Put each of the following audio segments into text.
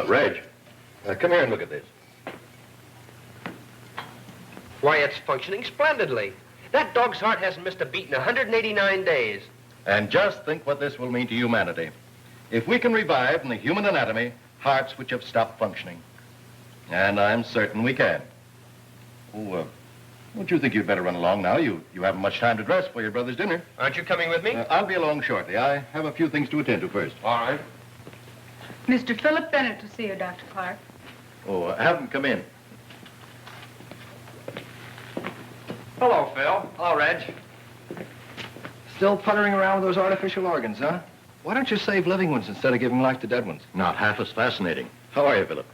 Reg, come here and look at this. Why, it's functioning splendidly. That dog's heart hasn't missed a beat in 189 days. And just think what this will mean to humanity. If we can revive in the human anatomy hearts which have stopped functioning. And I'm certain we can. Oh, don't you think you'd better run along now? You haven't much time to dress for your brother's dinner. Aren't you coming with me? I'll be along shortly. I have a few things to attend to first. All right. Mr. Phillip Bennett to see you, Dr. Clark. Oh, have him come in. Hello, Phil. Hello, Reg. Still puttering around with those artificial organs, huh? Why don't you save living ones instead of giving life to dead ones? Not half as fascinating. How are you, Philip?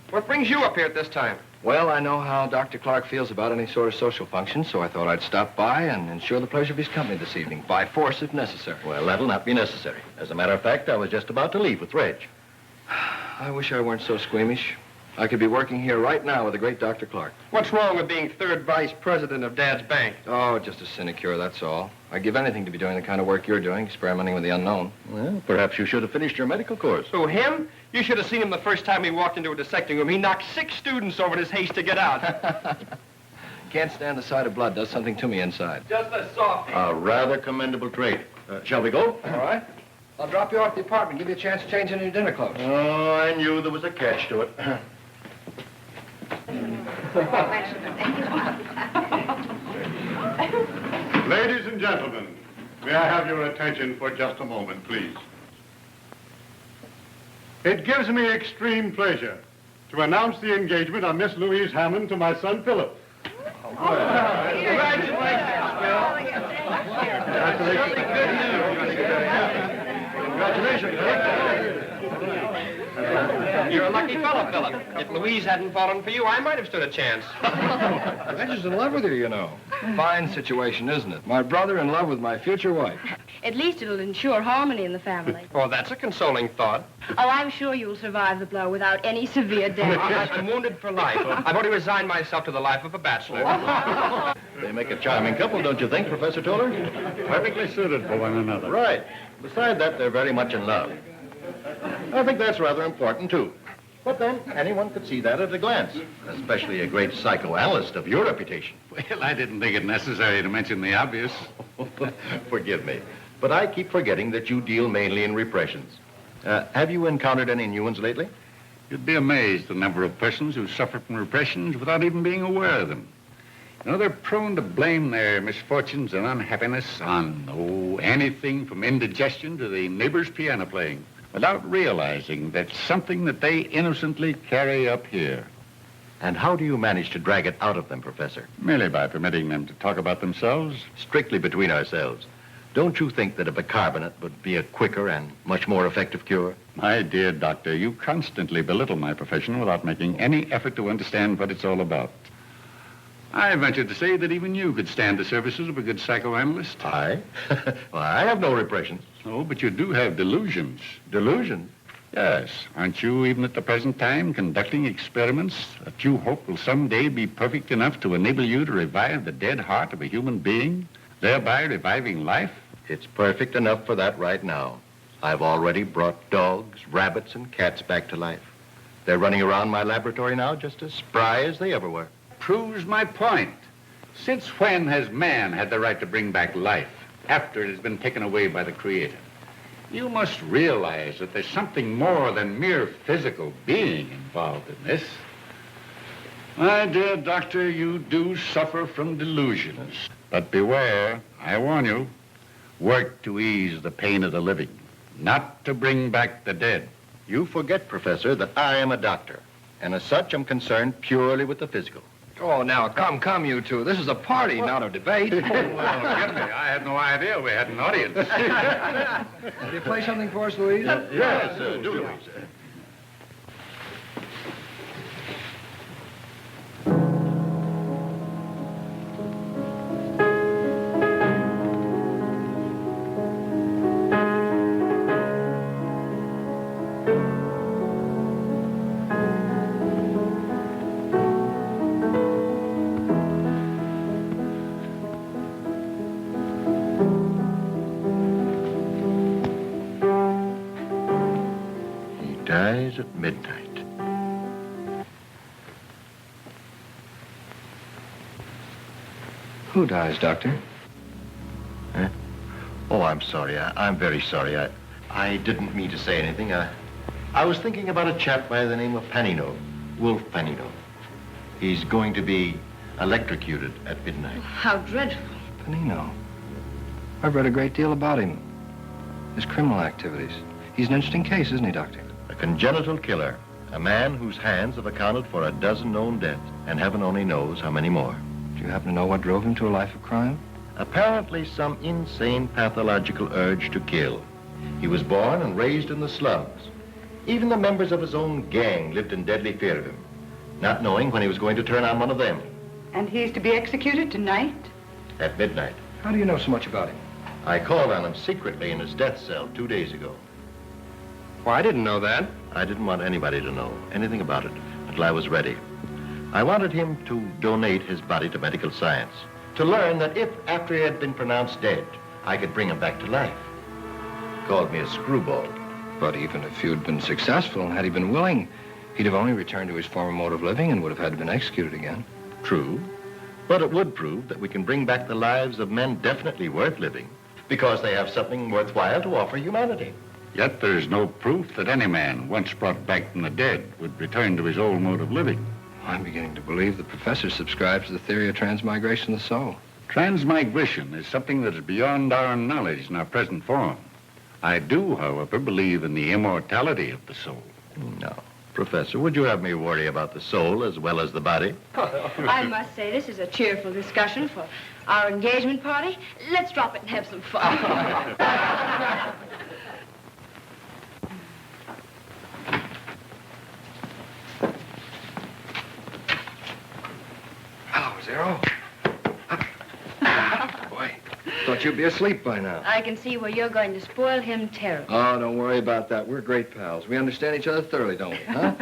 What brings you up here at this time? Well, I know how Dr. Clark feels about any sort of social function, so I thought I'd stop by and ensure the pleasure of his company this evening, by force if necessary. Well, that'll not be necessary. As a matter of fact, I was just about to leave with Reg. I wish I weren't so squeamish. I could be working here right now with the great Dr. Clark. What's wrong with being third vice president of Dad's bank? Oh, just a sinecure, that's all. I'd give anything to be doing the kind of work you're doing, experimenting with the unknown. Well, perhaps you should have finished your medical course. Who, him? You should have seen him the first time he walked into a dissecting room. He knocked 6 students over in his haste to get out. Can't stand the sight of blood. Does something to me inside. Just a softie. A rather commendable trait. Shall we go? All right. I'll drop you off at the apartment, give you a chance to change into your dinner clothes. Oh, I knew there was a catch to it. Ladies and gentlemen, may I have your attention for just a moment, please? It gives me extreme pleasure to announce the engagement of Miss Louise Hammond to my son, Philip. Congratulations, Phil. Congratulations. You're a lucky fellow, Philip. If Louise hadn't fallen for you, I might have stood a chance. Reggie's in love with you, you know. Fine situation, isn't it? My brother in love with my future wife. At least it'll ensure harmony in the family. Oh, that's a consoling thought. Oh, I'm sure you'll survive the blow without any severe damage. I'm wounded for life. I've already resigned myself to the life of a bachelor. They make a charming couple, don't you think, Professor Toller? Perfectly suited for one another. Right. Besides that, they're very much in love. I think that's rather important, too. But then, anyone could see that at a glance, especially a great psychoanalyst of your reputation. Well, I didn't think it necessary to mention the obvious. Forgive me, but I keep forgetting that you deal mainly in repressions. Have you encountered any new ones lately? You'd be amazed the number of persons who suffer from repressions without even being aware of them. You know, they're prone to blame their misfortunes and unhappiness on, anything from indigestion to the neighbor's piano playing, without realizing that's something that they innocently carry up here. And how do you manage to drag it out of them, Professor? Merely by permitting them to talk about themselves. Strictly between ourselves. Don't you think that a bicarbonate would be a quicker and much more effective cure? My dear doctor, you constantly belittle my profession without making any effort to understand what it's all about. I venture to say that even you could stand the services of a good psychoanalyst. I? Well, I have no repressions. Oh, but you do have delusions. Delusions? Yes. Aren't you, even at the present time, conducting experiments that you hope will someday be perfect enough to enable you to revive the dead heart of a human being, thereby reviving life? It's perfect enough for that right now. I've already brought dogs, rabbits, and cats back to life. They're running around my laboratory now just as spry as they ever were. Proves my point. Since when has man had the right to bring back life after it has been taken away by the Creator? You must realize that there's something more than mere physical being involved in this. My dear doctor, you do suffer from delusions. But beware, I warn you, work to ease the pain of the living, not to bring back the dead. You forget, Professor, that I am a doctor, and as such, I'm concerned purely with the physical. Oh, now, come, you two. This is a party, not a debate. Well, forgive me. I had no idea we had an audience. Will you play something for us, Louise? Yes, do, Louise. Dies at midnight. Who dies, Doctor? Huh? Oh, I'm sorry. I'm very sorry. I didn't mean to say anything. I was thinking about a chap by the name of Panino, Wolf Panino. He's going to be electrocuted at midnight. How dreadful. Panino. I've read a great deal about him. His criminal activities. He's an interesting case, isn't he, Doctor? A congenital killer. A man whose hands have accounted for a dozen known deaths, and heaven only knows how many more. Do you happen to know what drove him to a life of crime? Apparently some insane pathological urge to kill. He was born and raised in the slums. Even the members of his own gang lived in deadly fear of him, not knowing when he was going to turn on one of them. And he's to be executed tonight? At midnight. How do you know so much about him? I called on him secretly in his death cell 2 days ago. Well, I didn't know that. I didn't want anybody to know anything about it until I was ready. I wanted him to donate his body to medical science, to learn that if, after he had been pronounced dead, I could bring him back to life. He called me a screwball. But even if you'd been successful and had he been willing, he'd have only returned to his former mode of living and would have had to been executed again. True, but it would prove that we can bring back the lives of men definitely worth living because they have something worthwhile to offer humanity. Yet there's no proof that any man, once brought back from the dead, would return to his old mode of living. I'm beginning to believe the professor subscribes to the theory of transmigration of the soul. Transmigration is something that is beyond our knowledge in our present form. I do, however, believe in the immortality of the soul. No. Professor, would you have me worry about the soul as well as the body? I must say, this is a cheerful discussion for our engagement party. Let's drop it and have some fun. Hello, Zero. Boy, thought you'd be asleep by now. I can see where you're going to spoil him terribly. Oh, don't worry about that. We're great pals. We understand each other thoroughly, don't we, huh?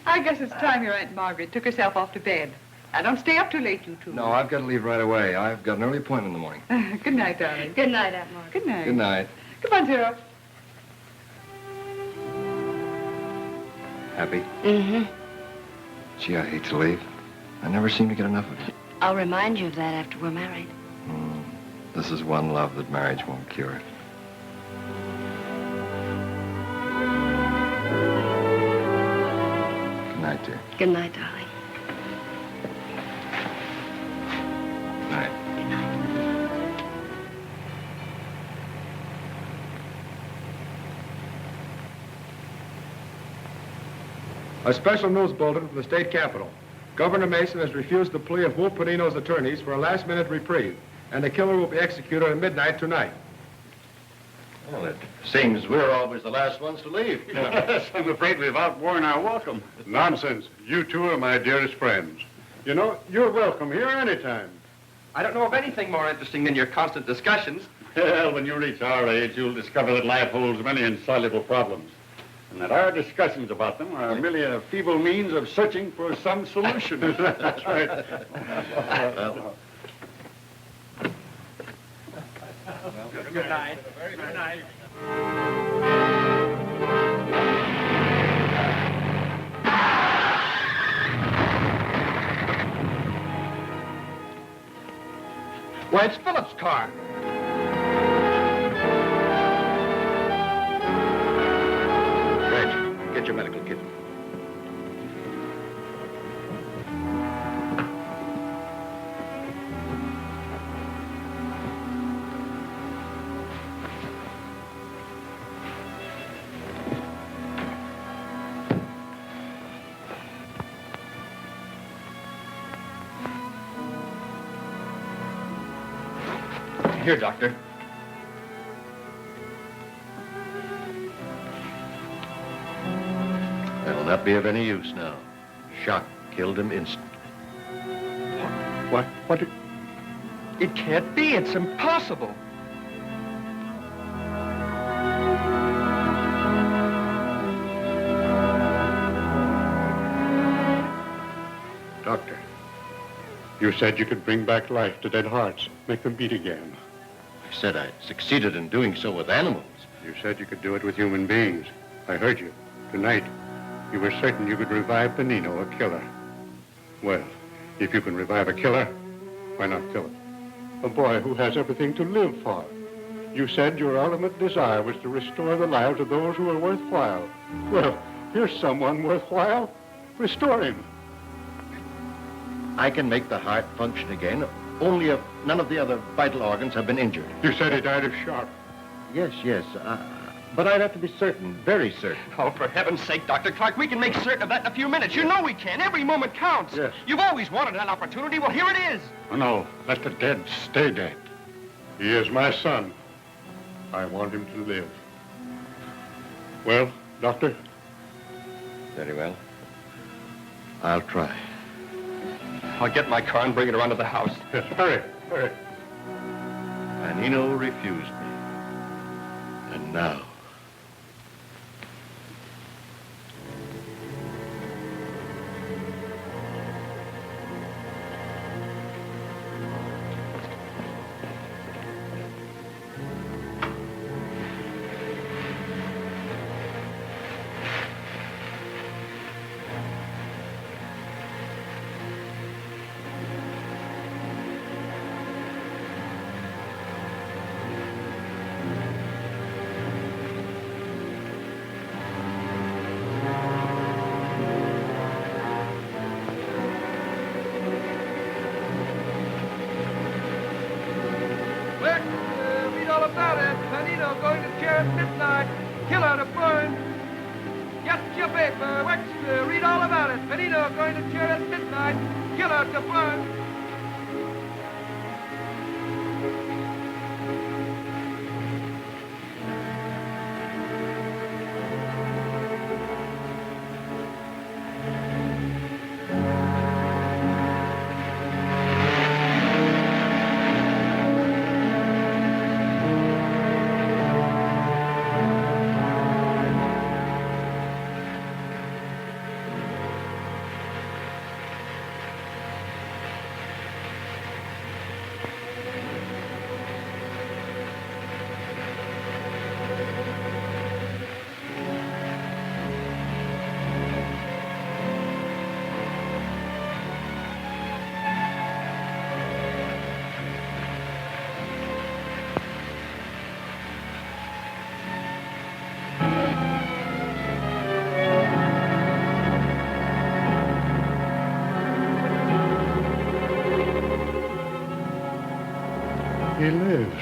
I guess it's time your Aunt Margaret took herself off to bed. Now, don't stay up too late, you two. No, I've got to leave right away. I've got an early appointment in the morning. Good night, darling. Good night, Aunt Margaret. Good night. Good night. Come on, Zero. Happy? Mm-hmm. Gee, I hate to leave. I never seem to get enough of it. I'll remind you of that after we're married. This is one love that marriage won't cure. Good night, dear. Good night, darling. Good night. Good night. A special news bulletin from the state capitol. Governor Mason has refused the plea of Wolf Panino's attorneys for a last-minute reprieve, and the killer will be executed at midnight tonight. Well, it seems we're always the last ones to leave. Yes, I'm afraid we've outworn our welcome. Nonsense. You two are my dearest friends. You know, you're welcome here anytime. I don't know of anything more interesting than your constant discussions. Well, when you reach our age, you'll discover that life holds many insoluble problems, and that our discussions about them are merely a feeble means of searching for some solution. That's right. Good night. Good night. Why, it's Phillip's car. Reg, get your medical kit. Here, Doctor. That'll not be of any use now. Shock killed him instantly. What? It can't be. It's impossible. Doctor, you said you could bring back life to dead hearts, make them beat again. I said I succeeded in doing so with animals. You said you could do it with human beings. I heard you. Tonight, you were certain you could revive Panino, a killer. Well, if you can revive a killer, why not Phillip? A boy who has everything to live for. You said your ultimate desire was to restore the lives of those who are worthwhile. Well, here's someone worthwhile. Restore him. I can make the heart function again, only if none of the other vital organs have been injured. You said he died of shock. Yes, yes. But I'd have to be certain, very certain. Oh, for heaven's sake, Dr. Clark, we can make certain of that in a few minutes. You know we can. Every moment counts. Yes. You've always wanted that opportunity. Well, here it is. Oh, no, let the dead stay dead. He is my son. I want him to live. Well, Doctor? Very well. I'll try. I'll get my car and bring it around to the house. Yes, hurry, hurry. Panino refused me. And now... Read all about it. Panino going to chair at midnight. Killer to burn. Get your paper. Wexler, read all about it. Panino going to chair at midnight. Killer to burn. He lives.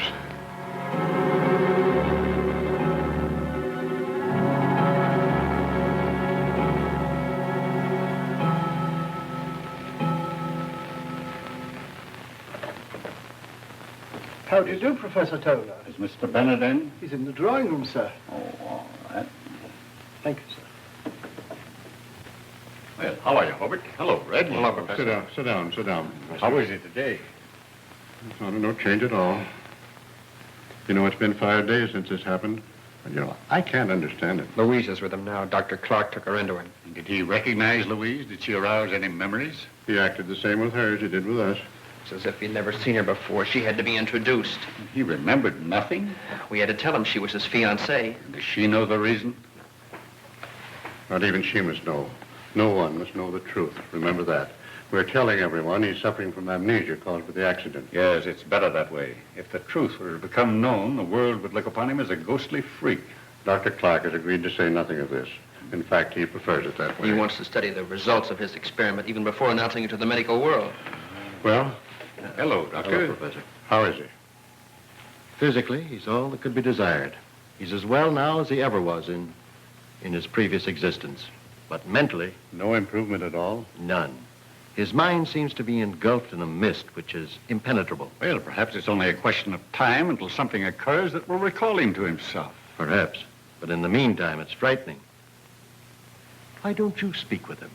How do you do, Professor Toner? Is Mr. Bennett in? He's in the drawing room, sir. Oh, all right. Thank you, sir. Well, how are you, Hobart? Hello, Red. Hello, Professor. Sit down, sit down. How is it today? No change at all. You know, it's been 5 days since this happened. And, you know, I can't understand it. Louise is with him now. Dr. Clark took her into him. Did he recognize Louise? Did she arouse any memories? He acted the same with her as he did with us. It's as if he'd never seen her before. She had to be introduced. He remembered nothing? We had to tell him she was his fiancée. Does she know the reason? Not even she must know. No one must know the truth. Remember that. We're telling everyone he's suffering from amnesia caused by the accident. Yes, it's better that way. If the truth were to become known, the world would look upon him as a ghostly freak. Dr. Clark has agreed to say nothing of this. In fact, he prefers it that way. He wants to study the results of his experiment even before announcing it to the medical world. Well, Hello, Doctor. Hello, Professor. how is he? Physically, he's all that could be desired. He's as well now as he ever was in his previous existence. But mentally, No improvement at all? none. His mind seems to be engulfed in a mist which is impenetrable. Well, perhaps it's only a question of time until something occurs that will recall him to himself. Perhaps. But in the meantime, it's frightening. Why don't you speak with him?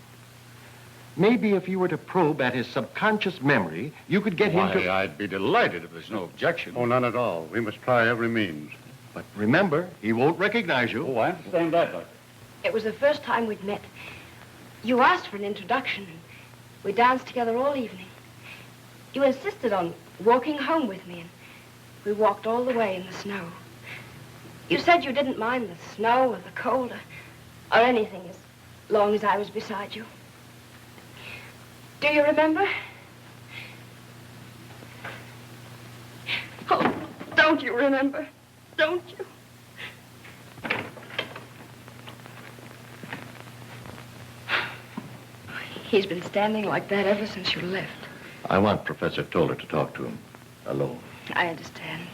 Maybe if you were to probe at his subconscious memory, you could get him Why, to... I'd be delighted if there's no objection. Oh, none at all. We must try every means. But remember, he won't recognize you. Oh, I understand that, Doctor. It was the first time we'd met. You asked for an introduction, and we danced together all evening. You insisted on walking home with me, and we walked all the way in the snow. You said you didn't mind the snow or the cold or anything as long as I was beside you. Do you remember? Don't you remember? Don't you? He's been standing like that ever since you left. I want Professor Toller to talk to him alone. I understand.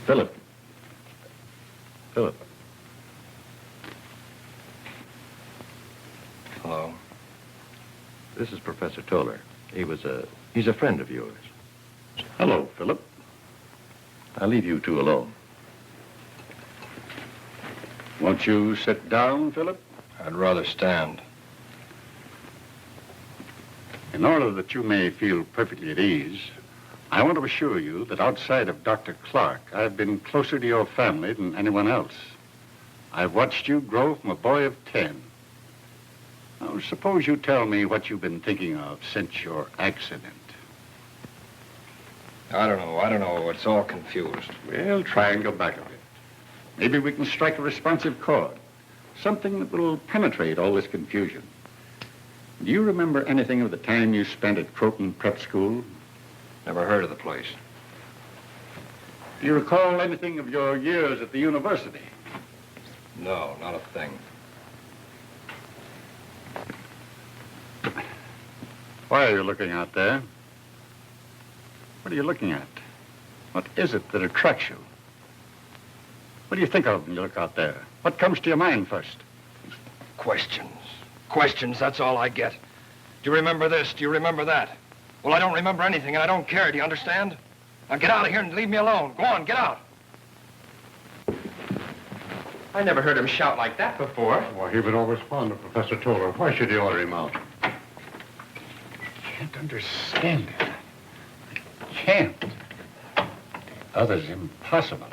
Philip. Philip. Hello. This is Professor Toller. He's a friend of yours. Hello, Philip. I'll leave you two alone. Won't you sit down, Philip? I'd rather stand. In order that you may feel perfectly at ease, I want to assure you that outside of Dr. Clark, I've been closer to your family than anyone else. I've watched you grow from a boy of 10. Now, suppose you tell me what you've been thinking of since your accident. I don't know. It's all confused. Well, try and go back a bit. Maybe we can strike a responsive chord. Something that will penetrate all this confusion. Do you remember anything of the time you spent at Croton Prep School? Never heard of the place. Do you recall anything of your years at the university? No, not a thing. Why are you looking out there? What are you looking at? What is it that attracts you? What do you think of when you look out there? What comes to your mind first? Questions. Questions, that's all I get. Do you remember this? Do you remember that? Well, I don't remember anything, and I don't care. Do you understand? Now get out of here and leave me alone. Go on, get out. I never heard him shout like that before. Why, he would always respond to Professor Toller. Why should you order him out? I can't understand it. I can't. The other's impossible.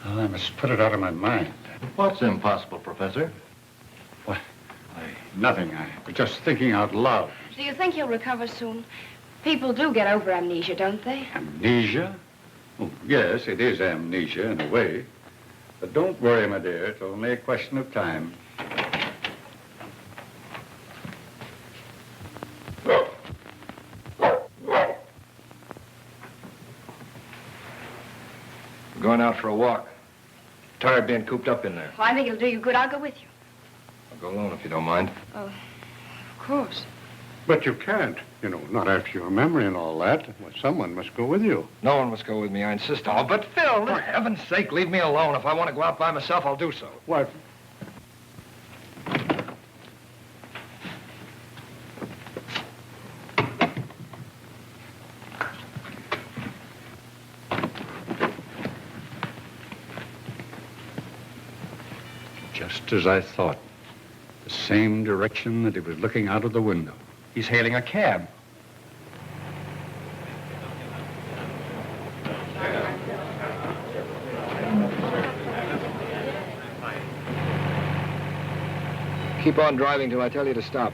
Oh, I must put it out of my mind. What's impossible, Professor? What? Nothing. I was just thinking out loud. Do you think he'll recover soon? People do get over amnesia, don't they? Amnesia? Oh, yes, it is amnesia in a way. But don't worry, my dear. It's only a question of time. I'm going out for a walk. Tired being cooped up in there. Well, I think it'll do you good. I'll go with you. I'll go alone if you don't mind. Oh, of course. But you can't, not after your memory and all that. Well, someone must go with you. No one must go with me, I insist. Oh, but Phil, for heaven's sake, leave me alone. If I want to go out by myself, I'll do so. What? Just as I thought. The same direction that he was looking out of the window. He's hailing a cab. Keep on driving till I tell you to stop.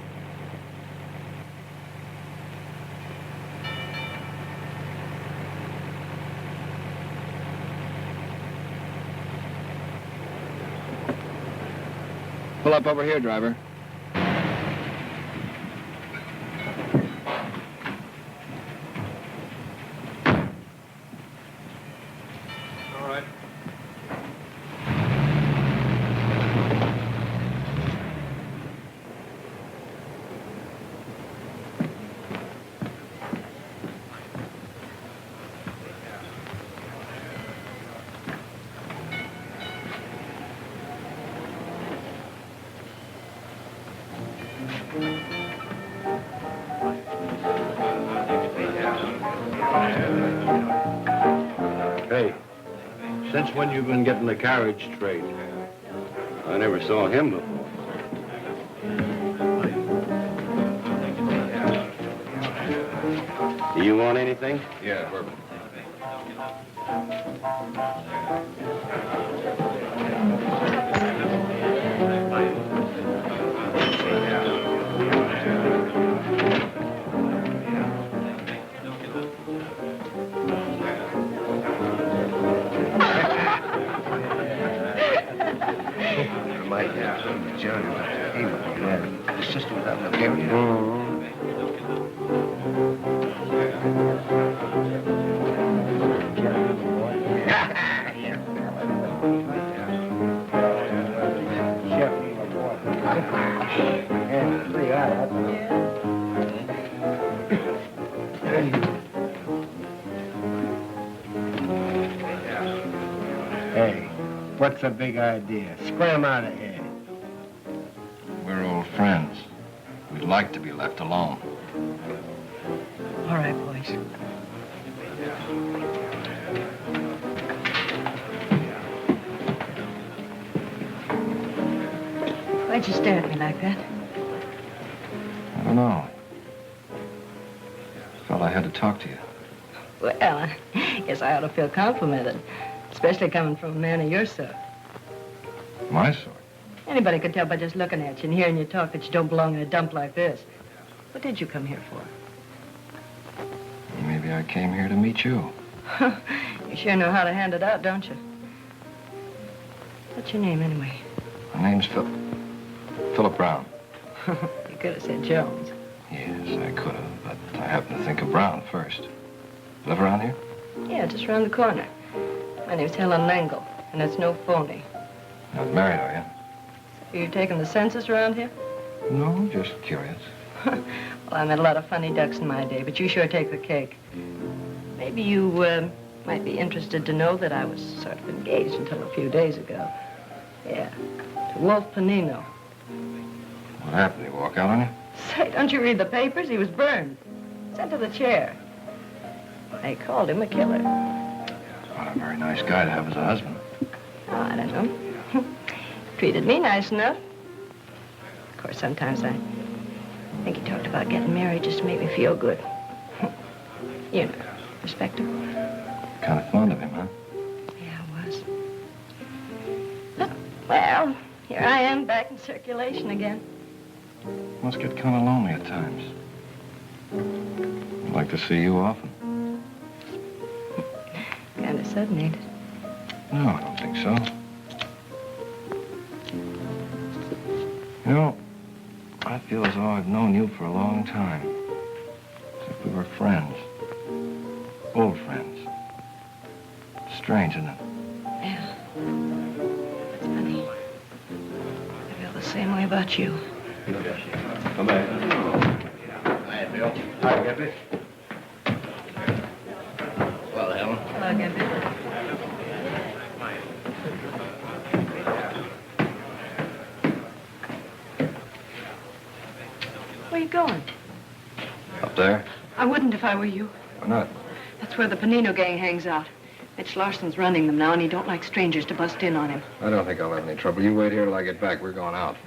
Pull up over here, driver. All right. Hey, since when you been getting the carriage straight? I never saw him before. Do you want anything? Yeah, bourbon. John, his sister was out in the area. Hey, what's the big idea? Scram out of here. We're old friends. We'd like to be left alone. All right, boys. Why'd you stare at me like that? I don't know. Felt I had to talk to you. Well, I guess I ought to feel complimented, especially coming from a man of your sort. My sort? Anybody could tell by just looking at you and hearing you talk that you don't belong in a dump like this. What did you come here for? Maybe I came here to meet you. You sure know how to hand it out, don't you? What's your name, anyway? My name's Phillip Brown. You could have said Jones. Yes, I could have, but I happened to think of Brown first. Live around here? Yeah, just around the corner. My name's Helen Langle, and it's no phony. Not married, are you? Are you taking the census around here? No, just curious. Well, I met a lot of funny ducks in my day, but you sure take the cake. Maybe you might be interested to know that I was sort of engaged until a few days ago. Yeah, to Wolf Panino. What happened? Did he walk out on you? Say, don't you read the papers? He was burned. Sent to the chair. They called him a killer. What a very nice guy to have as a husband. Oh, I don't know. Treated me nice enough. Of course, sometimes I think he talked about getting married just to make me feel good. You know, respect him. Kind of fond of him, huh? Yeah, I was. But, well, here I am back in circulation again. Must get kind of lonely at times. I'd like to see you often. Kind of sudden, ain't it? No, I don't think so. You know, I feel as though I've known you for a long time. As if we were friends. Old friends. Strange, isn't it? Yeah. It's funny. I feel the same way about you. Come back. Hi, Bill. Hi, Gippy. Well, Helen. Hello, Gimpy. Where are you going? Up there? I wouldn't if I were you. Why not? That's where the Panino gang hangs out. Mitch Larson's running them now, and he don't like strangers to bust in on him. I don't think I'll have any trouble. You wait here till I get back. We're going out.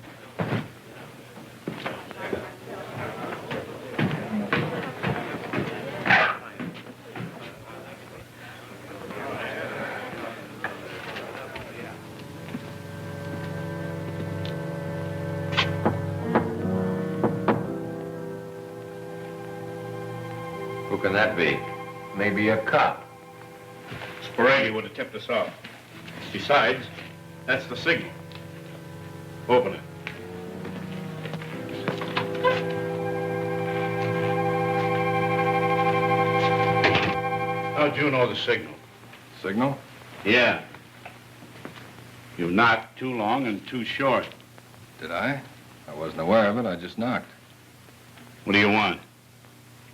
Who can that be? Maybe a cop. Sporady would have tipped us off. Besides, that's the signal. Open it. How'd you know the signal? Signal? Yeah. You knocked too long and too short. Did I? I wasn't aware of it. I just knocked. What do you want?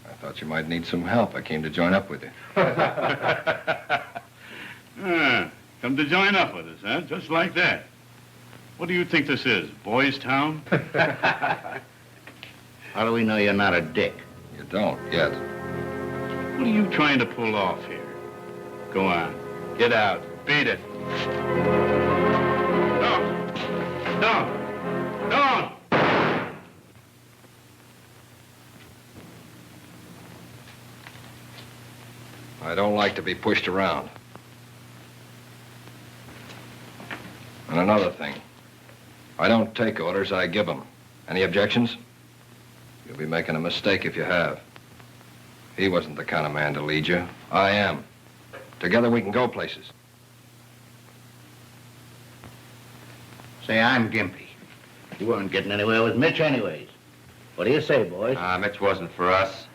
I thought you might need some help. I came to join up with you. Come to join up with us, huh? Just like that. What do you think this is, Boys Town? How do we know you're not a dick? You don't yet. What are you trying to pull off here? Go on. Get out. Beat it. Don't. Don't. Don't. I don't like to be pushed around. And another thing. I don't take orders, I give them. Any objections? You'll be making a mistake if you have. He wasn't the kind of man to lead you. I am. Together we can go places. Say, I'm Gimpy. You weren't getting anywhere with Mitch anyways. What do you say, boys? Mitch wasn't for us.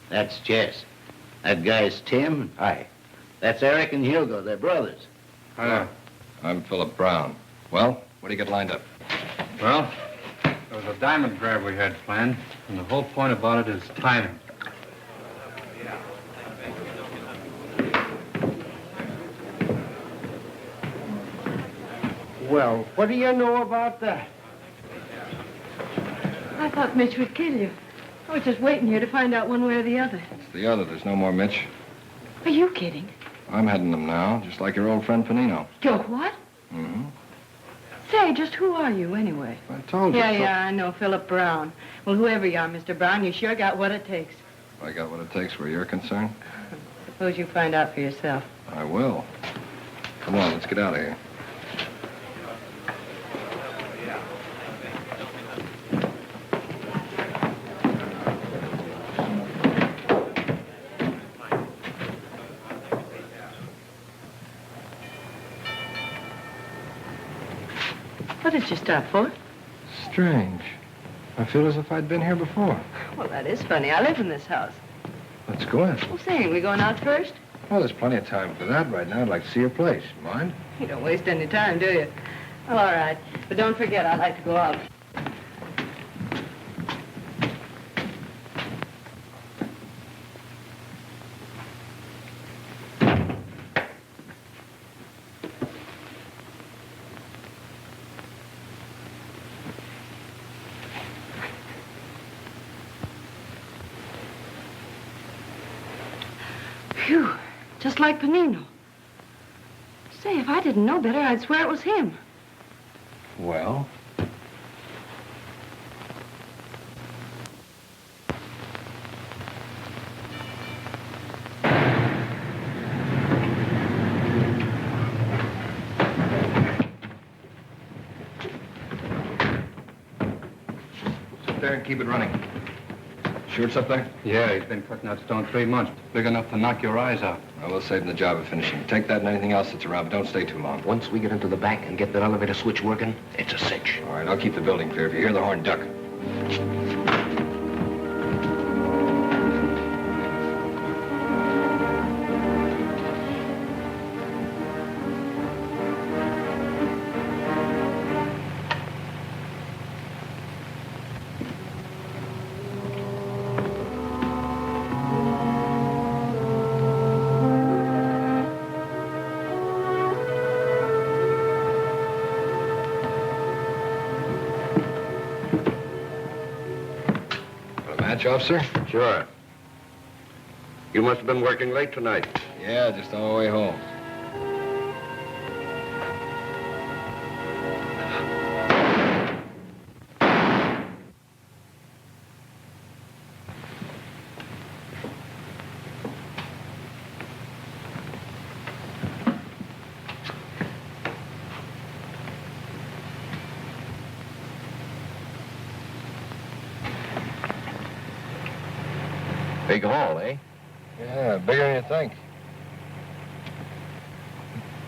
That's Jess. That guy's Tim. Hi. That's Eric and Hugo. They're brothers. Hi. I'm Phillip Brown. Well, what do you get lined up? Well, there was a diamond grab we had planned, and the whole point about it is timing. Well, what do you know about that? I thought Mitch would kill you. I was just waiting here to find out one way or the other. It's the other. There's no more Mitch. Are you kidding? I'm heading them now, just like your old friend Panino. Joe, what? Mm-hmm. Say, just who are you, anyway? I told you. Yeah, I know. Phillip Brown. Well, whoever you are, Mr. Brown, you sure got what it takes. I got what it takes where you're concerned. Suppose you find out for yourself. I will. Come on, let's get out of here. What did you stop for? Strange. I feel as if I'd been here before. Well, that is funny. I live in this house. Let's go in. Well, say, we going out first? Well, there's plenty of time for that right now. I'd like to see your place. Mind? You don't waste any time, do you? Well, all right. But don't forget, I'd like to go out. Phew, just like Panino. Say, if I didn't know better, I'd swear it was him. Well? Sit there and keep it running. Sure it's up there? Yeah, he's been cutting that stone 3 months. Big enough to knock your eyes out. Well, we'll save him the job of finishing. Take that and anything else that's around, but don't stay too long. Once we get into the back and get the elevator switch working, it's a cinch. All right, I'll keep the building clear. If you hear the horn, duck. Match, officer? Sure. You must have been working late tonight. Yeah, just on our way home. Big haul, eh? Yeah, bigger than you think.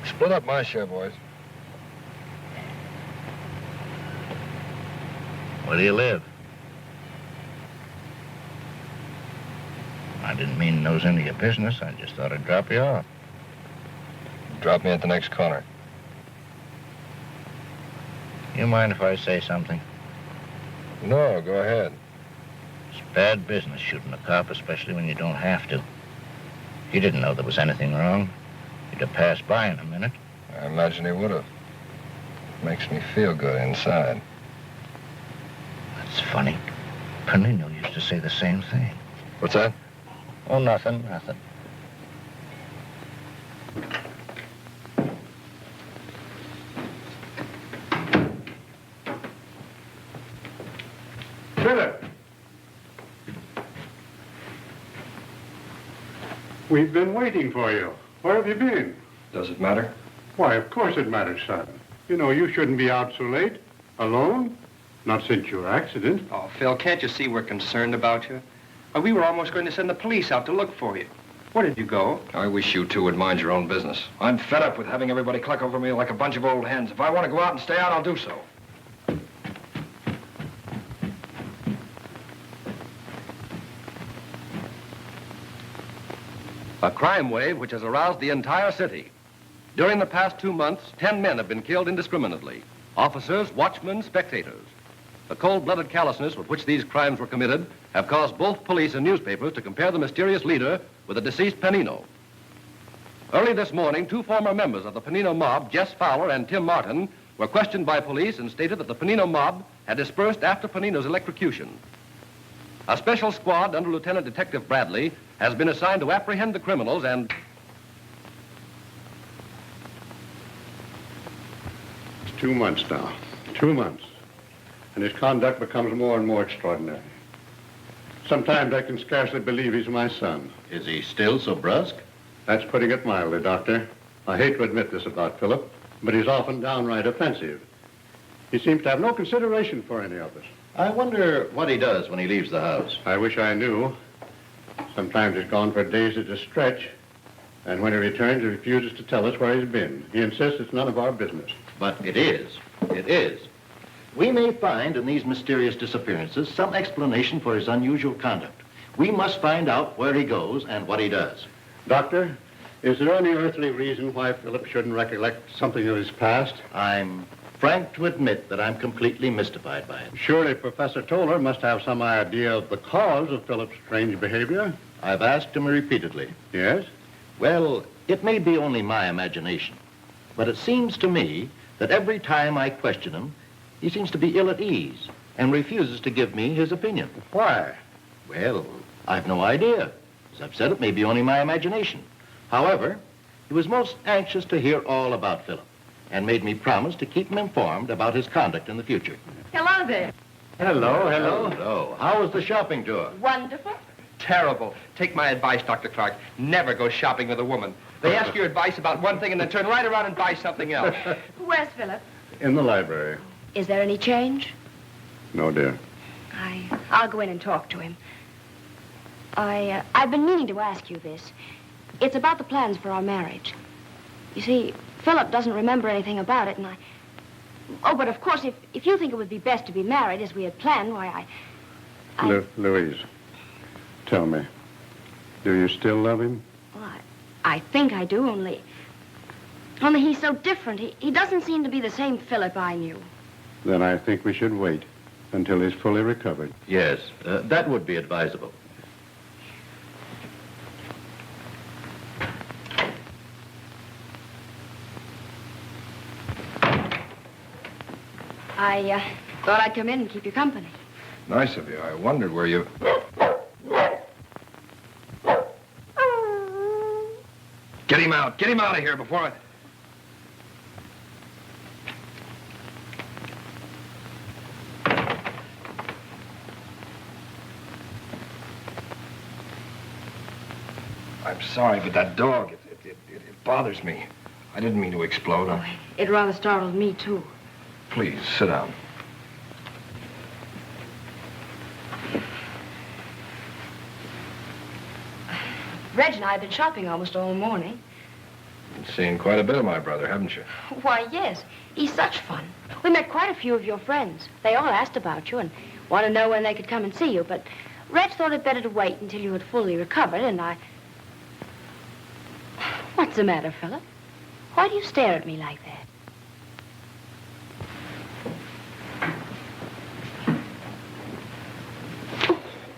Split up my share, boys. Where do you live? I didn't mean to nose into your business. I just thought I'd drop you off. Drop me at the next corner. You mind if I say something? No, go ahead. It's bad business shooting a cop, especially when you don't have to. You didn't know there was anything wrong. You'd have passed by in a minute. I imagine he would have. Makes me feel good inside. That's funny. Panino used to say the same thing. What's that? Oh, nothing. Phillip! We've been waiting for you. Where have you been? Does it matter? Why, of course it matters, son. You know, you shouldn't be out so late. Alone. Not since your accident. Oh, Phil, can't you see we're concerned about you? We were almost going to send the police out to look for you. Where did you go? I wish you two would mind your own business. I'm fed up with having everybody cluck over me like a bunch of old hens. If I want to go out and stay out, I'll do so. A crime wave which has aroused the entire city. During the past 2 months, 10 men have been killed indiscriminately. Officers, watchmen, spectators. The cold-blooded callousness with which these crimes were committed have caused both police and newspapers to compare the mysterious leader with the deceased Panino. Early this morning, 2 former members of the Panino mob, Jess Fowler and Tim Martin, were questioned by police and stated that the Panino mob had dispersed after Panino's electrocution. A special squad under Lieutenant Detective Bradley has been assigned to apprehend the criminals and... It's 2 months now. 2 months. And his conduct becomes more and more extraordinary. Sometimes I can scarcely believe he's my son. Is he still so brusque? That's putting it mildly, Doctor. I hate to admit this about Phillip, but he's often downright offensive. He seems to have no consideration for any of us. I wonder what he does when he leaves the house. I wish I knew. Sometimes he's gone for days at a stretch, and when he returns, he refuses to tell us where he's been. He insists it's none of our business. But it is. It is. We may find in these mysterious disappearances some explanation for his unusual conduct. We must find out where he goes and what he does. Doctor, is there any earthly reason why Phillip shouldn't recollect something of his past? I'm frank to admit that I'm completely mystified by it. Surely Professor Toller must have some idea of the cause of Phillip's strange behavior. I've asked him repeatedly. Yes? Well, it may be only my imagination, but it seems to me that every time I question him, he seems to be ill at ease and refuses to give me his opinion. Why? Well, I've no idea. As I've said, it may be only my imagination. However, he was most anxious to hear all about Phillip and made me promise to keep him informed about his conduct in the future. Hello there. Hello, hello. Hello. How was the shopping tour? Wonderful. Terrible. Take my advice, Dr. Clark. Never go shopping with a woman. They ask your advice about one thing and then turn right around and buy something else. Where's Phillip? In the library. Is there any change? No, dear. I'll go in and talk to him. I've been meaning to ask you this. It's about the plans for our marriage. You see, Phillip doesn't remember anything about it, and Oh, but of course, if you think it would be best to be married as we had planned, why, Louise, tell me, do you still love him? Well, I think I do, only he's so different. He doesn't seem to be the same Phillip I knew. Then I think we should wait until he's fully recovered. Yes, that would be advisable. I thought I'd come in and keep you company. Nice of you. I wondered where you... Get him out. Get him out of here before I... I'm sorry, but that dog, it bothers me. I didn't mean to explode. Oh, it rather startled me, too. Please, sit down. Reg and I have been shopping almost all morning. Been seeing quite a bit of my brother, haven't you? Why, yes. He's such fun. We met quite a few of your friends. They all asked about you and wanted to know when they could come and see you, but Reg thought it better to wait until you had fully recovered, and I... What's the matter, Phillip? Why do you stare at me like that?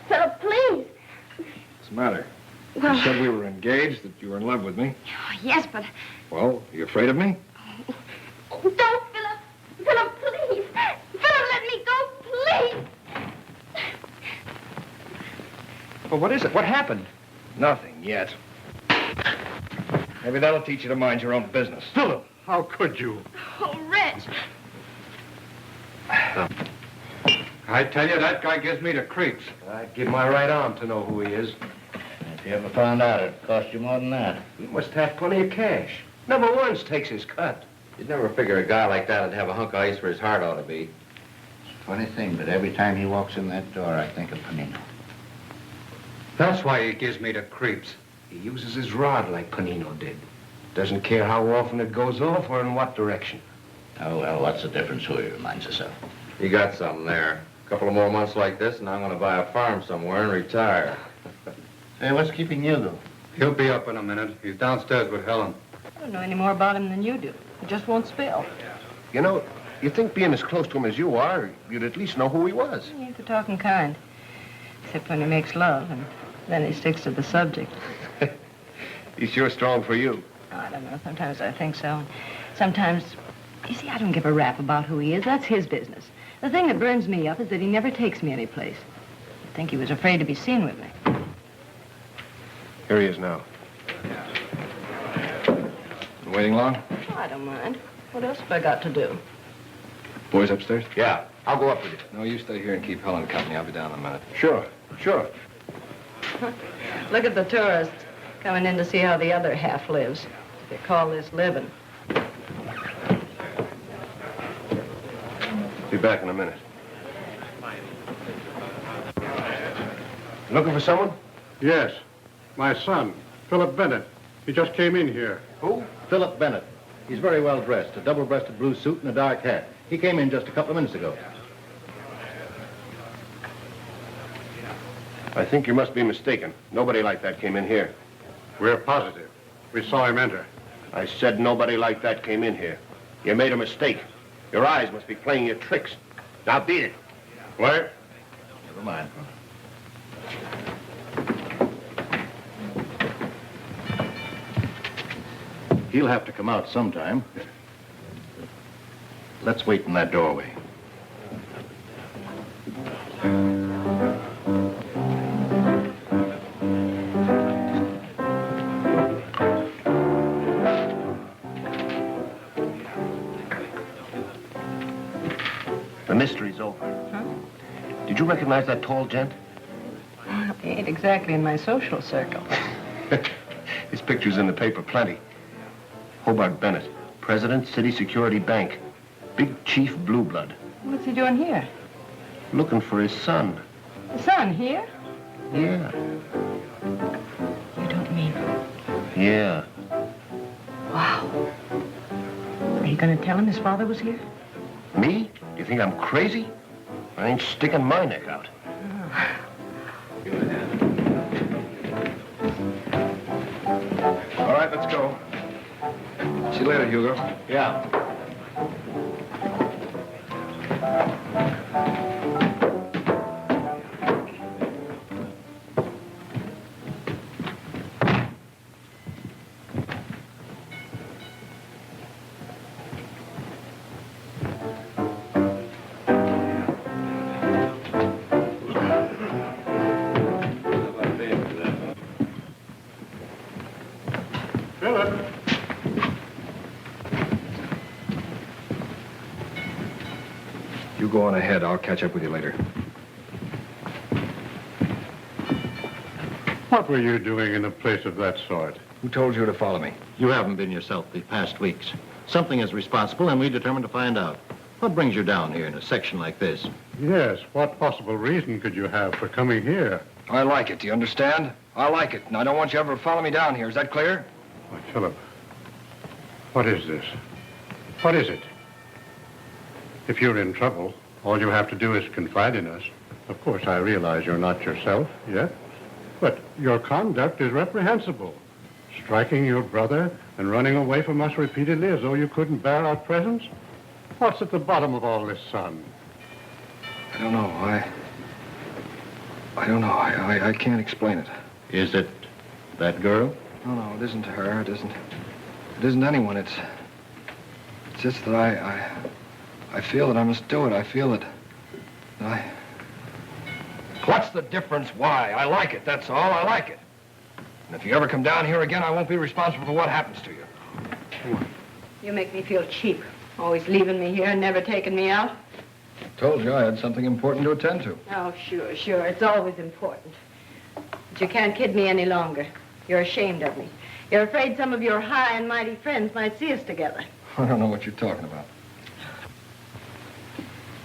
Phillip, please. What's the matter? Well... You said we were engaged, that you were in love with me. Yes, but... Well, are you afraid of me? Oh, don't, Phillip. Phillip, please. Phillip, let me go, please. Well, what is it? What happened? Nothing yet. Maybe that'll teach you to mind your own business. Phillip, how could you? Oh, Reg. I tell you, that guy gives me the creeps. I'd give my right arm to know who he is. If you ever found out, it'd cost you more than that. He must have plenty of cash. Never once takes his cut. You'd never figure a guy like that would have a hunk of ice where his heart ought to be. It's a funny thing, but every time he walks in that door, I think of Panino. That's why he gives me the creeps. He uses his rod like Panino did. Doesn't care how often it goes off or in what direction. Oh, well, what's the difference who he reminds us of? You got something there. A couple of more months like this, and I'm going to buy a farm somewhere and retire. Hey, what's keeping you, though? He'll be up in a minute. He's downstairs with Helen. I don't know any more about him than you do. He just won't spill. You know, you'd think being as close to him as you are, you'd at least know who he was. He's the talking kind. Except when he makes love, and then he sticks to the subject. He's sure strong for you. Oh, I don't know. Sometimes I think so. And sometimes You see, I don't give a rap about who he is. That's his business. The thing that burns me up is that he never takes me anyplace. I think he was afraid to be seen with me. Here he is now. Waiting long? Oh, I don't mind. What else have I got to do? Boys upstairs? Yeah, I'll go up with you. No, you stay here and keep Helen company. I'll be down in a minute. Sure, sure. Look at the tourists coming in to see how the other half lives. They call this living. Be back in a minute. Looking for someone? Yes. My son, Phillip Bennett. He just came in here. Who? Phillip Bennett. He's very well dressed, a double-breasted blue suit and a dark hat. He came in just a couple of minutes ago. I think you must be mistaken. Nobody like that came in here. We're positive. We saw him enter. I said nobody like that came in here. You made a mistake. Your eyes must be playing you tricks. Now beat it. Where? Never mind. He'll have to come out sometime. Let's wait in that doorway. The mystery's over. Huh? Did you recognize that tall gent? Well, he ain't exactly in my social circle. His picture's in the paper, plenty. Hobart Bennett, President, City Security Bank. Big Chief Blue Blood. What's he doing here? Looking for his son. The son here? Yeah. You don't mean... Yeah. Wow. Are you going to tell him his father was here? Me? Do you think I'm crazy? I ain't sticking my neck out. All right, let's go. See you later, Hugo. Yeah. Phillip. You go on ahead. I'll catch up with you later. What were you doing in a place of that sort? Who told you to follow me? You haven't been yourself the past weeks. Something is responsible, and we determined to find out. What brings you down here in a section like this? Yes, what possible reason could you have for coming here? I like it, do you understand? I like it, and I don't want you ever to follow me down here. Is that clear? Why, Phillip, what is this? What is it? If you're in trouble, all you have to do is confide in us. Of course, I realize you're not yourself yet, but your conduct is reprehensible. Striking your brother and running away from us repeatedly as though you couldn't bear our presence? What's at the bottom of all this, son? I don't know. I don't know. I can't explain it. Is it that girl? No, it isn't her. It isn't anyone. It's just that I feel that I must do it. I feel that What's the difference? Why? I like it, that's all. I like it. And if you ever come down here again, I won't be responsible for what happens to you. You make me feel cheap. Always leaving me here and never taking me out. Told you I had something important to attend to. Oh, sure. It's always important. But you can't kid me any longer. You're ashamed of me. You're afraid some of your high and mighty friends might see us together. I don't know what you're talking about.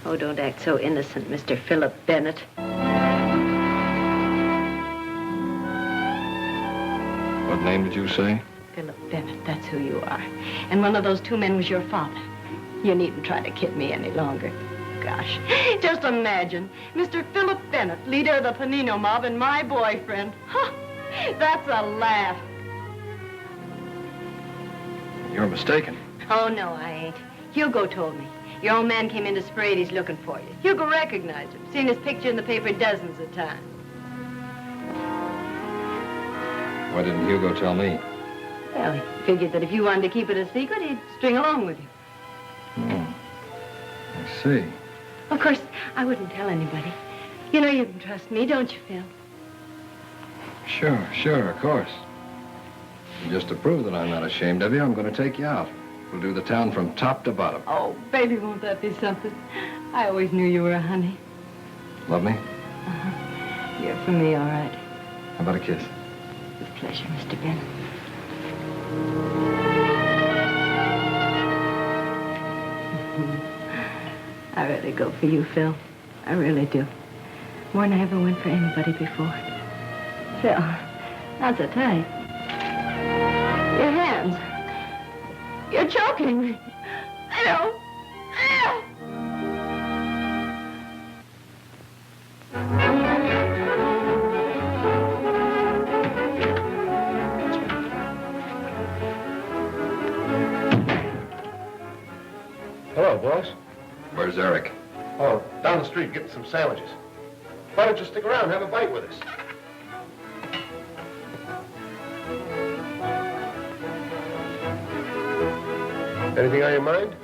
Oh, don't act so innocent, Mr. Phillip Bennett. What name did you say? Phillip Bennett, that's who you are. And one of those two men was your father. You needn't try to kid me any longer. Gosh, just imagine, Mr. Phillip Bennett, leader of the Panino mob, and my boyfriend. Huh, that's a laugh. You're mistaken. Oh, no, I ain't. Hugo told me. Your old man came into Sprady's looking for you. Hugo recognized him. Seen his picture in the paper dozens of times. Why didn't Hugo tell me? Well, he figured that if you wanted to keep it a secret, he'd string along with you. see. Of course, I wouldn't tell anybody. You know you can trust me, don't you, Phil? Sure, of course. And just to prove that I'm not ashamed of you, I'm going to take you out. We'll do the town from top to bottom. Oh, baby, won't that be something? I always knew you were a honey. Love me? Uh-huh. You're for me, all right. How about a kiss? With pleasure, Mr. Bennett. I really go for you, Phil. I really do. More than I ever went for anybody before. Phil, not so tight. Your hands. You're choking me. I know. Hello, boss. Where's Eric? Oh, down the street getting some sandwiches. Why don't you stick around and have a bite with us? Anything on your mind?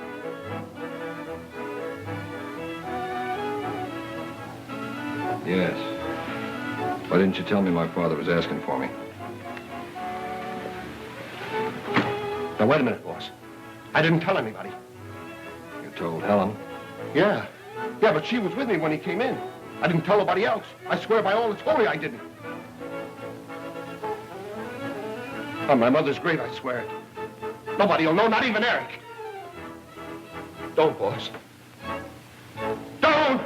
Yes. Why didn't you tell me my father was asking for me? Now, wait a minute, boss. I didn't tell anybody. You told Helen? Yeah, but she was with me when he came in. I didn't tell nobody else. I swear by all that's holy I didn't. On my mother's grave, I swear it. Nobody'll know, not even Eric. Don't, boss. Don't!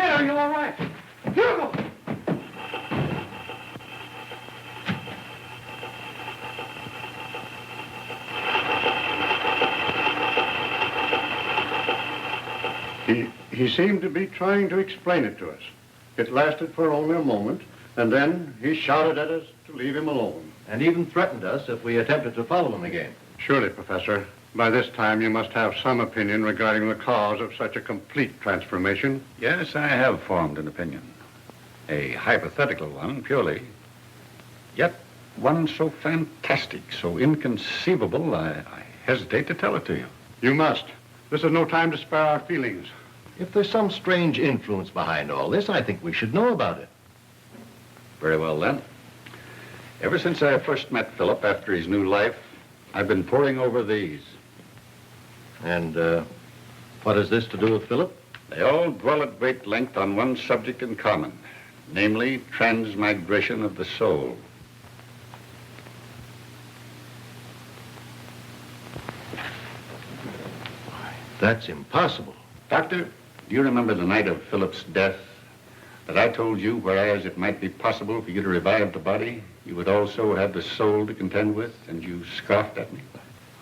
Are you all right? Hugo! He seemed to be trying to explain it to us. It lasted for only a moment, and then he shouted at us to leave him alone. And even threatened us if we attempted to follow him again. Surely, Professor, by this time you must have some opinion regarding the cause of such a complete transformation. Yes, I have formed an opinion. A hypothetical one, purely. Yet one so fantastic, so inconceivable, I hesitate to tell it to you. You must. This is no time to spare our feelings. If there's some strange influence behind all this, I think we should know about it. Very well, then. Ever since I first met Phillip after his new life, I've been poring over these. And what has this to do with Phillip? They all dwell at great length on one subject in common, namely transmigration of the soul. That's impossible. Doctor, do you remember the night of Phillip's death that I told you, whereas it might be possible for you to revive the body, you would also have the soul to contend with, and you scoffed at me?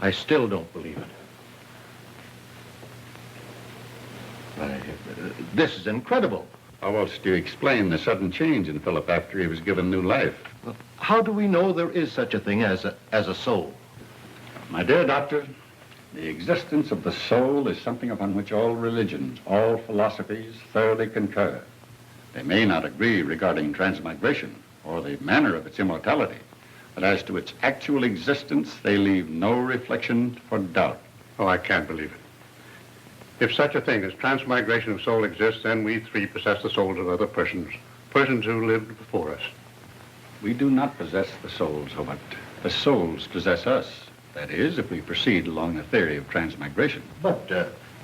I still don't believe it. This is incredible. How else do you explain the sudden change in Phillip after he was given new life? How do we know there is such a thing as a soul? My dear doctor, the existence of the soul is something upon which all religions, all philosophies thoroughly concur. They may not agree regarding transmigration or the manner of its immortality, but as to its actual existence, they leave no reflection for doubt. Oh, I can't believe it. If such a thing as transmigration of soul exists, then we three possess the souls of other persons who lived before us. We do not possess the souls, Hobart. The souls possess us. That is, if we proceed along the theory of transmigration. But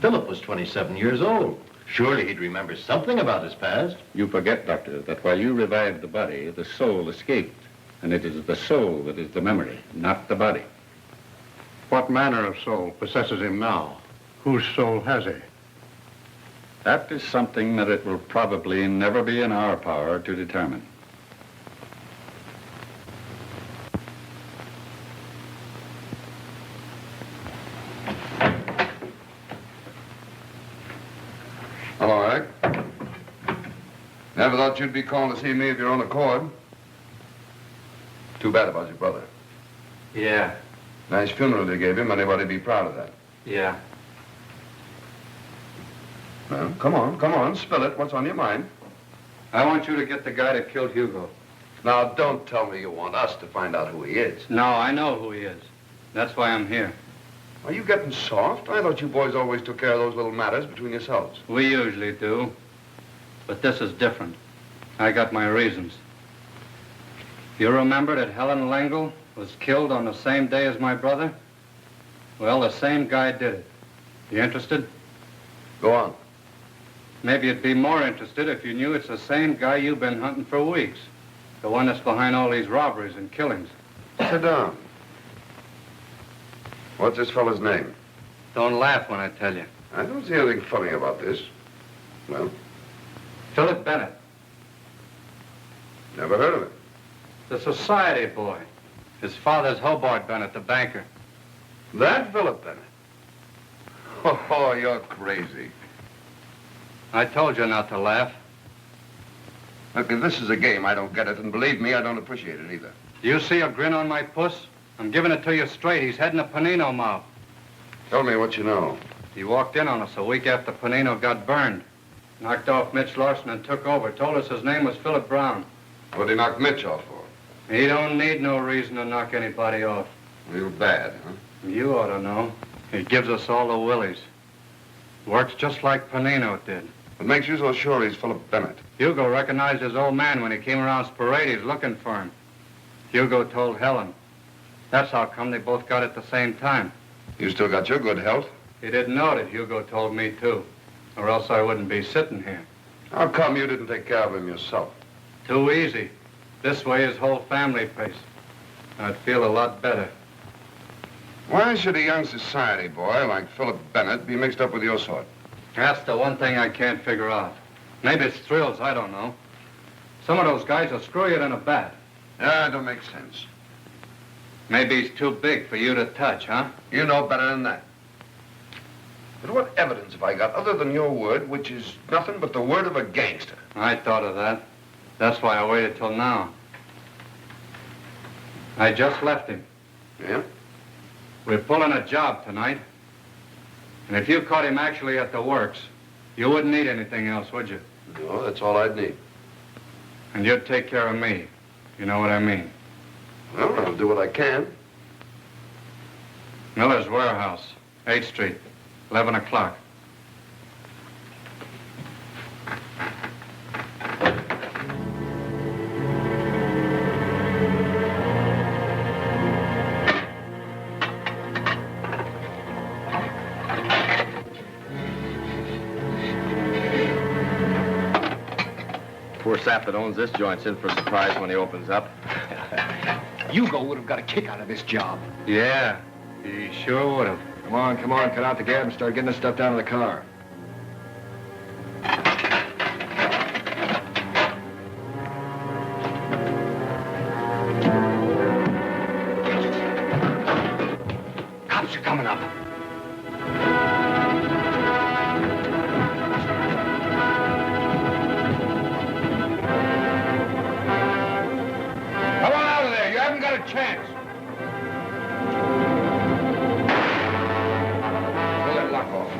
Phillip was 27 years old. Surely he'd remember something about his past. You forget, Doctor, that while you revived the body, the soul escaped. And it is the soul that is the memory, not the body. What manner of soul possesses him now? Whose soul has he? That is something that it will probably never be in our power to determine. Never thought you'd be calling to see me of your own accord. Too bad about your brother. Yeah. Nice funeral they gave him. Anybody'd be proud of that. Yeah. Well, come on, spill it. What's on your mind? I want you to get the guy that killed Hugo. Now, don't tell me you want us to find out who he is. No, I know who he is. That's why I'm here. Are you getting soft? I thought you boys always took care of those little matters between yourselves. We usually do. But this is different. I got my reasons. You remember that Helen Langle was killed on the same day as my brother? Well, the same guy did it. You interested? Go on. Maybe you'd be more interested if you knew it's the same guy you've been hunting for weeks. The one that's behind all these robberies and killings. Sit down. What's this fella's name? Don't laugh when I tell you. I don't see anything funny about this. Well? Phillip Bennett. Never heard of him. The society boy. His father's Hobart Bennett, the banker. That Phillip Bennett? Oh, you're crazy. I told you not to laugh. Look, if this is a game, I don't get it, and believe me, I don't appreciate it either. Do you see a grin on my puss? I'm giving it to you straight. He's heading a Panino mob. Tell me what you know. He walked in on us a week after Panino got burned. Knocked off Mitch Larson and took over. Told us his name was Philip Brown. What'd he knock Mitch off for? He don't need no reason to knock anybody off. Real bad, huh? You ought to know. He gives us all the willies. Works just like Panino did. What makes you so sure he's Phillip Bennett? Hugo recognized his old man when he came around Sporades looking for him. Hugo told Helen. That's how come they both got at the same time. You still got your good health? He didn't know it. Hugo told me, too. Or else I wouldn't be sitting here. How come you didn't take care of him yourself? Too easy. This way his whole family pays. I'd feel a lot better. Why should a young society boy like Phillip Bennett be mixed up with your sort? That's the one thing I can't figure out. Maybe it's thrills, I don't know. Some of those guys will screw you in a bat. Yeah, it don't make sense. Maybe he's too big for you to touch, huh? You know better than that. But what evidence have I got other than your word, which is nothing but the word of a gangster? I thought of that. That's why I waited till now. I just left him. Yeah? We're pulling a job tonight. And if you caught him actually at the works, you wouldn't need anything else, would you? No, that's all I'd need. And you'd take care of me. You know what I mean? Well, I'll do what I can. Miller's Warehouse, 8th Street, 11 o'clock. Poor sap that owns this joint's in for a surprise when he opens up. Hugo would have got a kick out of this job. Yeah, he sure would have. Come on, cut out the gab and start getting this stuff down to the car. Cops are coming up. Come on out of there. You haven't got a chance. Pull that lock off.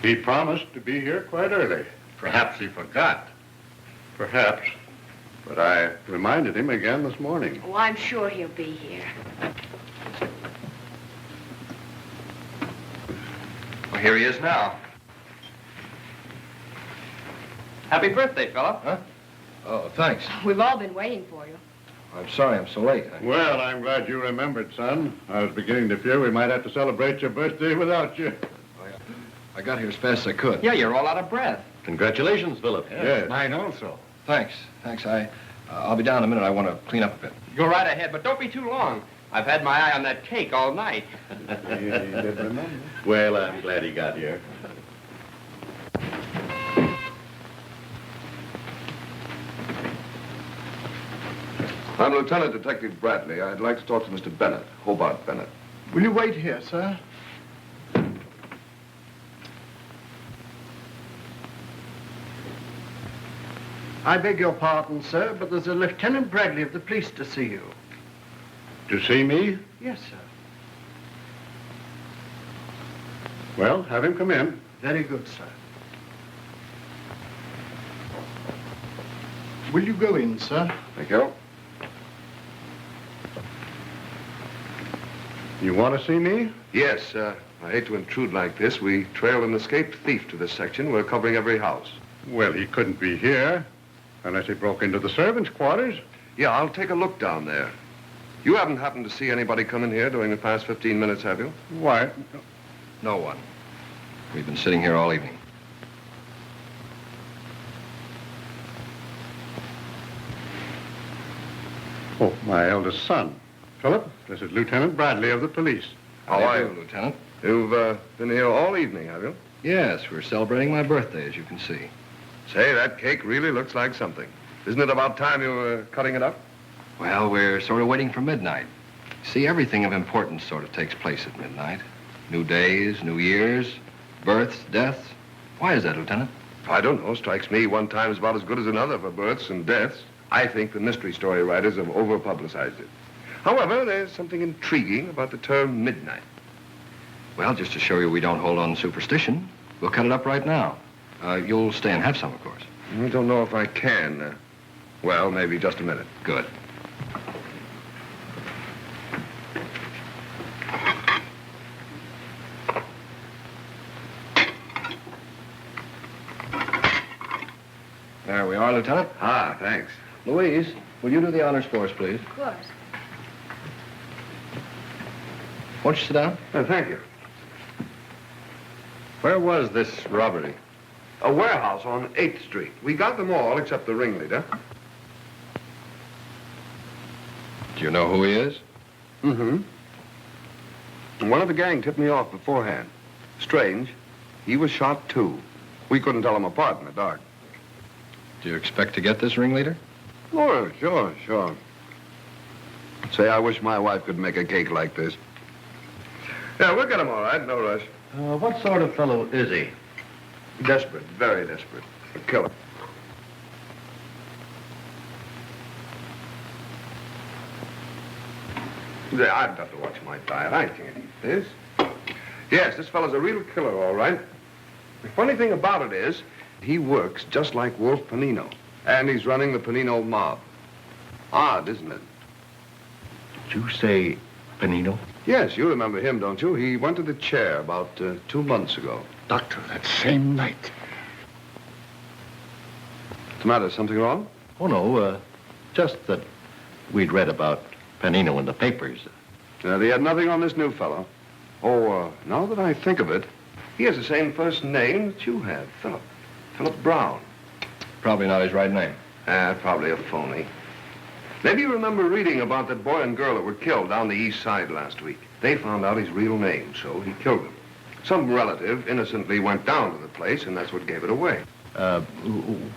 He promised to be here quite early. Perhaps he forgot. Perhaps. But I reminded him again this morning. Oh, I'm sure he'll be here. Well, here he is now. Happy birthday, Phillip. Huh? Oh, thanks. We've all been waiting for you. I'm sorry I'm so late. Well, I'm glad you remembered, son. I was beginning to fear we might have to celebrate your birthday without you. I got here as fast as I could. Yeah, you're all out of breath. Congratulations, Phillip. Yes. Mine also. Thanks. I'll be down in a minute. I want to clean up a bit. Go right ahead, but don't be too long. I've had my eye on that cake all night. He did remember. Well, I'm glad he got here. I'm Lieutenant Detective Bradley. I'd like to talk to Mr. Bennett, Hobart Bennett. Will you wait here, sir? I beg your pardon, sir, but there's a Lieutenant Bradley of the police to see you. To see me? Yes, sir. Well, have him come in. Very good, sir. Will you go in, sir? Thank you. You want to see me? Yes, I hate to intrude like this. We trailed an escaped thief to this section. We're covering every house. Well, he couldn't be here unless he broke into the servants' quarters. Yeah, I'll take a look down there. You haven't happened to see anybody come in here during the past 15 minutes, have you? Why? No one. We've been sitting here all evening. Oh, my eldest son. Philip, this is Lieutenant Bradley of the police. How are you, Lieutenant? You've been here all evening, have you? Yes, we're celebrating my birthday, as you can see. Say, that cake really looks like something. Isn't it about time you were cutting it up? Well, we're sort of waiting for midnight. See, everything of importance sort of takes place at midnight. New days, new years, births, deaths. Why is that, Lieutenant? I don't know. Strikes me one time is about as good as another for births and deaths. I think the mystery story writers have over-publicized it. However, there's something intriguing about the term midnight. Well, just to show you we don't hold on to superstition, we'll cut it up right now. You'll stay and have some, of course. I don't know if I can. Well, maybe just a minute. Good. There we are, Lieutenant. Ah, thanks. Louise, will you do the honors for us, please? Of course. Won't you sit down? Thank you. Where was this robbery? A warehouse on 8th Street. We got them all except the ringleader. Do you know who he is? Mm-hmm. One of the gang tipped me off beforehand. Strange. He was shot, too. We couldn't tell them apart in the dark. Do you expect to get this ringleader? Oh, sure. Say, I wish my wife could make a cake like this. Yeah, we'll get him all right. No rush. What sort of fellow is he? Desperate, very desperate. A killer. Yeah, I've got to watch my diet. I can't eat this. Yes, this fellow's a real killer, all right. The funny thing about it is, he works just like Wolf Panino. And he's running the Panino mob. Odd, isn't it? Did you say Panino? Yes, you remember him, don't you? He went to the chair about 2 months ago. Doctor, that same night. What's the matter? Something wrong? Oh, no, just that we'd read about Panino in the papers. They had nothing on this new fellow. Oh, now that I think of it, he has the same first name that you have, Phillip. Phillip Brown. Probably not his right name. Probably a phony. Maybe you remember reading about that boy and girl that were killed down the east side last week. They found out his real name, so he killed them. Some relative innocently went down to the place, and that's what gave it away.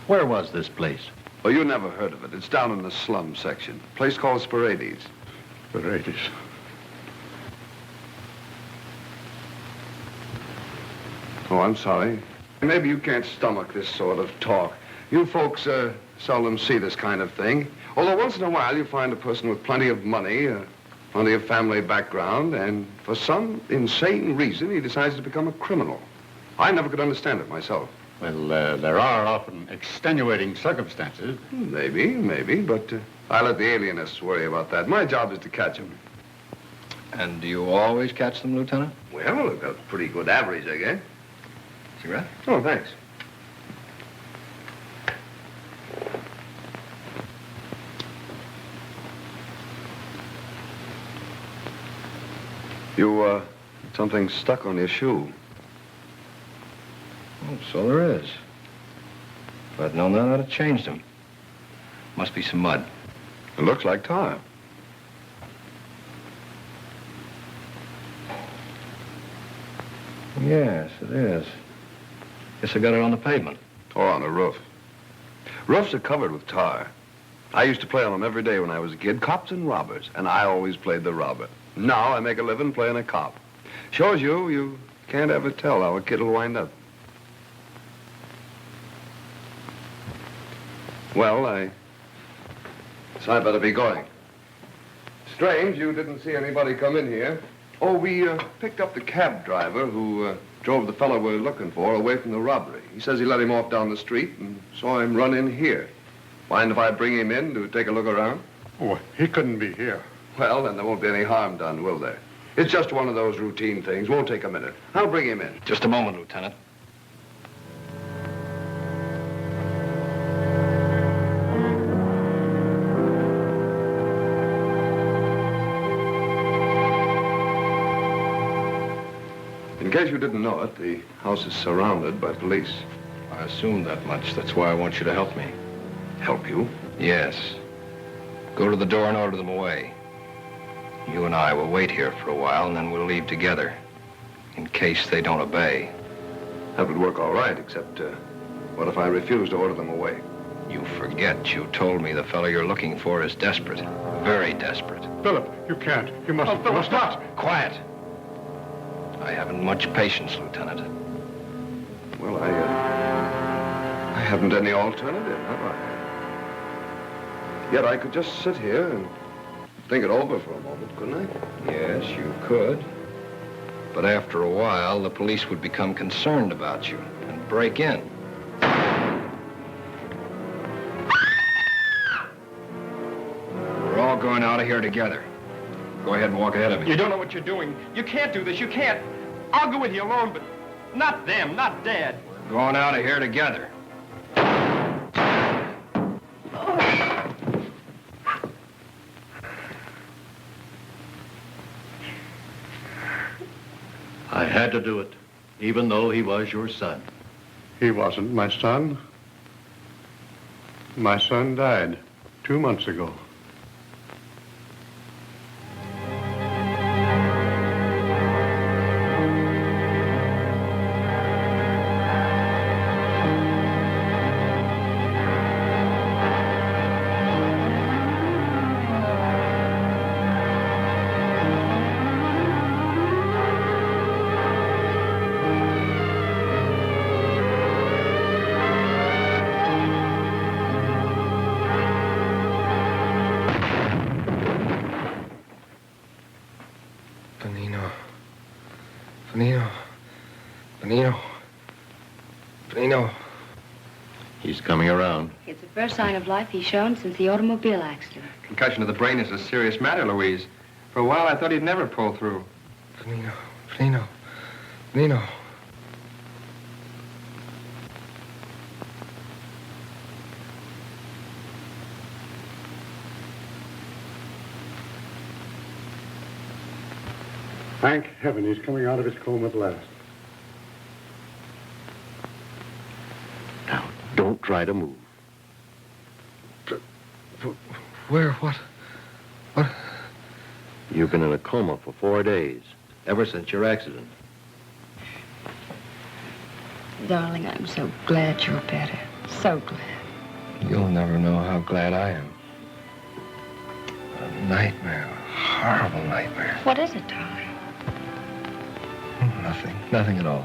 Where was this place? Oh, you never heard of it. It's down in the slum section. A place called Sporades. Sporades. Oh, I'm sorry. Maybe you can't stomach this sort of talk. You folks seldom see this kind of thing. Although once in a while you find a person with plenty of money, plenty of family background, and for some insane reason he decides to become a criminal. I never could understand it myself. Well, there are often extenuating circumstances. Maybe, but I let the alienists worry about that. My job is to catch them. And do you always catch them, Lieutenant? Well, I've got a pretty good average, I guess. Cigarette? Oh, thanks. You, something stuck on your shoe. Oh, so there is. If I'd known that, I'd have changed them. Must be some mud. It looks like tar. Yes, it is. Guess I got it on the pavement. Or on the roof. Roofs are covered with tar. I used to play on them every day when I was a kid, cops and robbers, and I always played the robber. Now I make a living playing a cop. Shows you can't ever tell how a kid will wind up. Well, I better be going. Strange, you didn't see anybody come in here. Oh, we picked up the cab driver who drove the fellow we're looking for away from the robbery. He says he let him off down the street and saw him run in here. Mind if I bring him in to take a look around? Oh, he couldn't be here. Well, then there won't be any harm done, will there? It's just one of those routine things. Won't take a minute. I'll bring him in. Just a moment, Lieutenant. In case you didn't know it, the house is surrounded by police. I assumed that much. That's why I want you to help me. Help you? Yes. Go to the door and order them away. You and I will wait here for a while, and then we'll leave together, in case they don't obey. That would work all right, except, what if I refuse to order them away? You forget you told me the fellow you're looking for is desperate. Very desperate. Philip, you can't. You must... Oh, Philip, stop! Quiet. I haven't much patience, Lieutenant. Well, I haven't any alternative, have I? Yet I could just sit here and think it over for a moment, couldn't I? Yes, you could. But after a while, the police would become concerned about you and break in. We're all going out of here together. Go ahead and walk ahead of me. You don't know what you're doing. You can't do this. You can't. I'll go with you alone, but not them, not Dad. We're going out of here together. I had to do it, even though he was your son. He wasn't my son. My son died 2 months ago. Benino. He's coming around. It's the first sign of life he's shown since the automobile accident. Concussion of the brain is a serious matter, Louise. For a while, I thought he'd never pull through. Benino. Thank heaven he's coming out of his coma at last. Now, don't try to move. Where? What? You've been in a coma for 4 days, ever since your accident. Darling, I'm so glad you're better. So glad. You'll never know how glad I am. A nightmare, a horrible nightmare. What is it, darling? Nothing at all.